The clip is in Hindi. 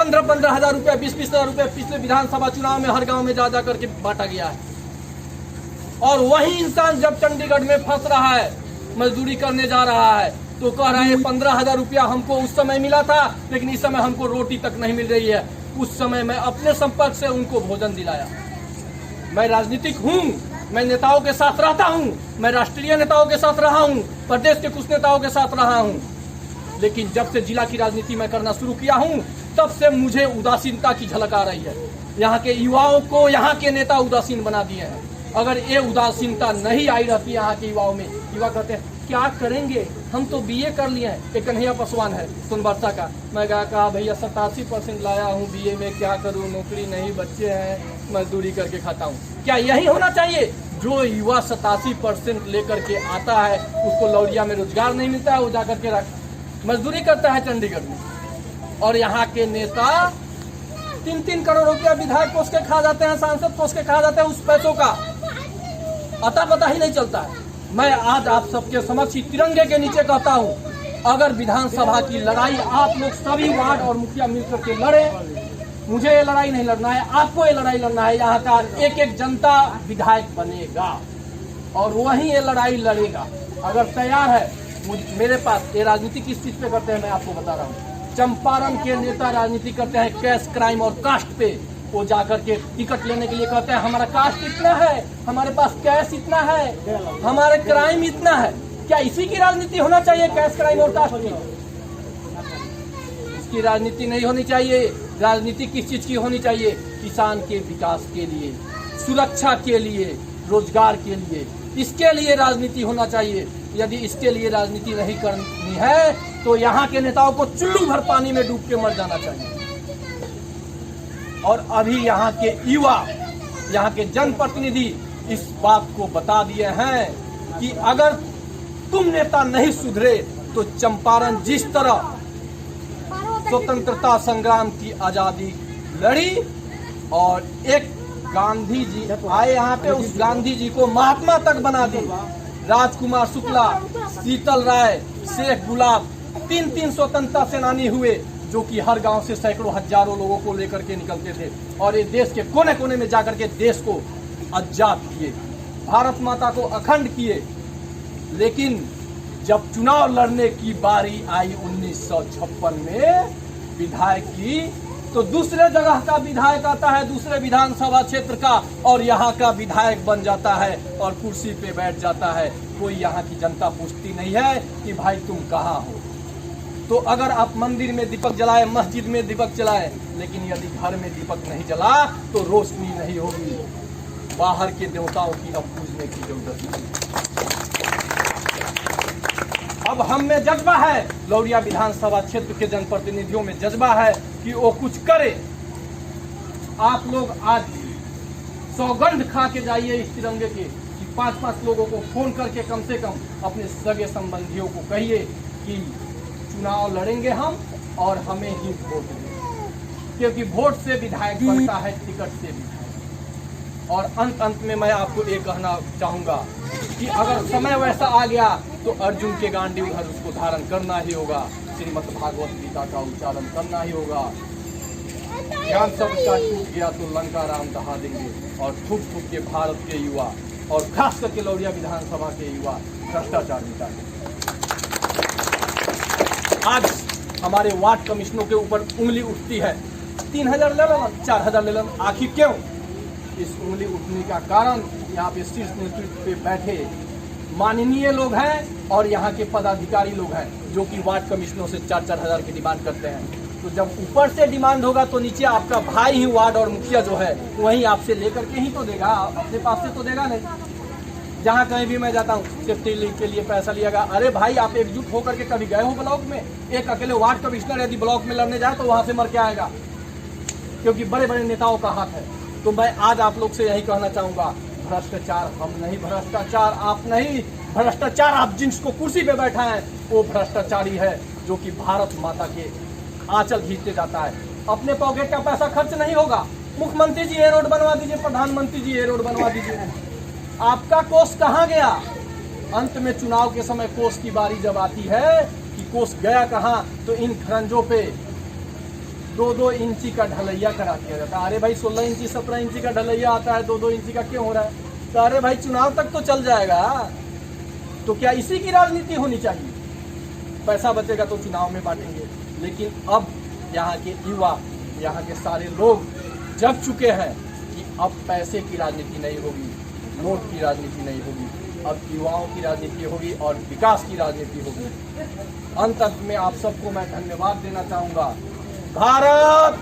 15-15 हजार रुपया, 20-20 हजार रुपया पिछले विधानसभा चुनाव में हर गांव में जा जा करके बांटा गया है। और वही इंसान जब चंडीगढ़ में फंस रहा है, मजदूरी करने जा रहा है, तो कह रहा है 15 हजार रुपया हमको उस समय मिला था, लेकिन इस समय हमको रोटी तक नहीं मिल रही है। उस समय मैं अपने संपर्क से उनको भोजन दिलाया। मैं राजनीतिक हूँ, मैं नेताओं के साथ रहता हूँ, मैं राष्ट्रीय नेताओं के साथ रहा हूँ, प्रदेश के कुछ नेताओं के साथ रहा हूँ, लेकिन जब से जिला की राजनीति मैं करना शुरू किया हूँ, तब से मुझे उदासीनता की झलक आ रही है। यहाँ के युवाओं को यहाँ के नेता उदासीन बना दिए हैं। अगर ये उदासीनता नहीं आई रहती यहाँ के युवाओं में, युवा कहते हैं क्या करेंगे, हम तो बीए कर लिए हैं। एक कन्हैया पासवान है सोनबरसा का, मैं कहा भैया 87% लाया हूँ बीए में, क्या करूँ, नौकरी नहीं, बच्चे हैं, मजदूरी करके खाता हूँ। क्या यही होना चाहिए? जो युवा 87% लेकर के आता है उसको लौरिया में रोजगार नहीं मिलता है, वो जाकर के मजदूरी करता है चंडीगढ़ में। और यहाँ के नेता 3-3 करोड़ रुपया विधायक कोष के खा जाते हैं, सांसद कोष के खा जाते हैं, उस पैसों का अता पता ही नहीं चलता है। मैं आज आप सबके समक्ष तिरंगे के नीचे कहता हूँ, अगर विधानसभा की लड़ाई आप लोग सभी वार्ड और मुखिया मिलकर के लड़े, मुझे ये लड़ाई नहीं लड़ना है, आपको ये लड़ाई लड़ना है। यहाँ का एक एक जनता विधायक बनेगा और वही ये लड़ाई लड़ेगा। अगर तैयार है, मेरे पास ये राजनीति किस चीज पे करते हैं मैं आपको बता रहा हूँ। चंपारण के नेता राजनीति करते हैं कैश, क्राइम और कास्ट पे। वो जाकर के टिकट लेने के लिए कहते हैं हमारा कास्ट इतना है, हमारे पास कैश इतना है, हमारे क्राइम इतना है। क्या इसी की राजनीति होना चाहिए, कैश, क्राइम और कास्ट की? इसकी राजनीति नहीं होनी चाहिए। राजनीति किस चीज की होनी चाहिए? किसान के विकास के लिए, सुरक्षा के लिए, रोजगार के लिए, इसके लिए राजनीति होना चाहिए। यदि इसके लिए राजनीति नहीं करनी है तो यहाँ के नेताओं को चुल्लू भर पानी में डूब के मर जाना चाहिए। और अभी यहाँ के युवा, यहाँ के जनप्रतिनिधि इस बात को बता दिए हैं कि अगर तुम नेता नहीं सुधरे तो चंपारण जिस तरह स्वतंत्रता संग्राम की आजादी लड़ी और एक गांधी जी आए यहाँ पे, उस गांधी जी को महात्मा तक बना दी। राजकुमार शुक्ला, शीतल राय, शेख गुलाब, 3 स्वतंत्रता सेनानी हुए जो कि हर गांव से सैकड़ों हजारों लोगों को लेकर के निकलते थे और ये देश के कोने कोने में जाकर के देश को आजाद किए, भारत माता को अखंड किए। लेकिन जब चुनाव लड़ने की बारी आई 1956 में विधायक की, तो दूसरे जगह का विधायक आता है, दूसरे विधानसभा क्षेत्र का, और यहाँ का विधायक बन जाता है और कुर्सी पे बैठ जाता है। कोई यहाँ की जनता पूछती नहीं है कि भाई तुम कहाँ हो। तो अगर आप मंदिर में दीपक जलाए, मस्जिद में दीपक जलाए, लेकिन यदि घर में दीपक नहीं जला तो रोशनी नहीं होगी। बाहर के देवताओं की अब पूजने की जरूरत नहीं। अब हम में जज्बा है, लौरिया विधानसभा क्षेत्र के जनप्रतिनिधियों में जज्बा है कि वो कुछ करे। आप लोग आज सौगंध खा के जाइए इस तिरंगे के कि 5-5 लोगों को फोन करके कम से कम अपने सगे संबंधियों को कहिए कि चुनाव लड़ेंगे हम और हमें ही वोट दें, क्योंकि वोट से विधायक बनता है, टिकट से विधायक। और अंत में मैं आपको ये कहना चाहूंगा कि अगर समय वैसा आ गया तो अर्जुन के गांडीव धर उसको धारण करना ही होगा, श्रीमद् भागवत गीता का उच्चारण करना ही होगा। ज्ञान शब्द का टूट गया तो लंका राम दहा देंगे और ठुक ठुक के भारत के युवा और खास करके लौरिया विधानसभा के युवा भ्रष्टाचार मिटा देंगे। आज हमारे वार्ड कमिश्नरों के ऊपर उंगली उठती है, 3000 ले लन, 4000 ले लन। आखिर क्यों? इस उंगली उठने का कारण यहाँ पे शीर्ष नेतृत्व पे बैठे माननीय लोग हैं और यहाँ के पदाधिकारी लोग हैं जो कि वार्ड कमिश्नरों से 4-4 हजार की डिमांड करते हैं। तो जब ऊपर से डिमांड होगा तो नीचे आपका भाई ही वार्ड और मुखिया जो है वही आपसे लेकर के ही तो देगा, अपने पास से तो देगा नहीं। जहाँ कहीं भी मैं जाता हूँ सेफ्टी लीग के लिए पैसा लिया गया, अरे भाई आप एकजुट होकर के कभी गए हो ब्लॉक में? एक अकेले वार्ड कमिश्नर यदि ब्लॉक में लड़ने जाए तो वहाँ से मर के आएगा, क्योंकि बड़े बड़े नेताओं का हाथ है। तो मैं आज आप लोग से यही कहना चाहूँगा, भ्रष्टाचार हम नहीं, भ्रष्टाचार आप नहीं, भ्रष्टाचार आप जिसको कुर्सी पे बैठा है वो भ्रष्टाचारी है जो कि भारत माता के आंचल खींचते जाता है। अपने पॉकेट का पैसा खर्च नहीं होगा। मुख्यमंत्री जी ये रोड बनवा दीजिए, प्रधानमंत्री जी ये रोड बनवा दीजिए, आपका कोष कहाँ गया? अंत में चुनाव के समय कोष की बारी जब आती है कि कोष गया कहाँ, तो इन खरंजों पे 2-2 इंची का ढलैया करा दिया जाता है। अरे भाई 16 इंची 17 इंची का ढलैया आता है, 2-2 इंची का क्यों हो रहा है? तो अरे भाई चुनाव तक तो चल जाएगा। तो क्या इसी की राजनीति होनी चाहिए? पैसा बचेगा तो चुनाव में बांटेंगे। लेकिन अब यहाँ के युवा, यहाँ के सारे लोग जग चुके हैं कि अब पैसे की राजनीति नहीं होगी, नोट की राजनीति नहीं होगी, अब युवाओं की राजनीति होगी और विकास की राजनीति होगी। अंत में आप सबको मैं धन्यवाद देना चाहूँगा। भारत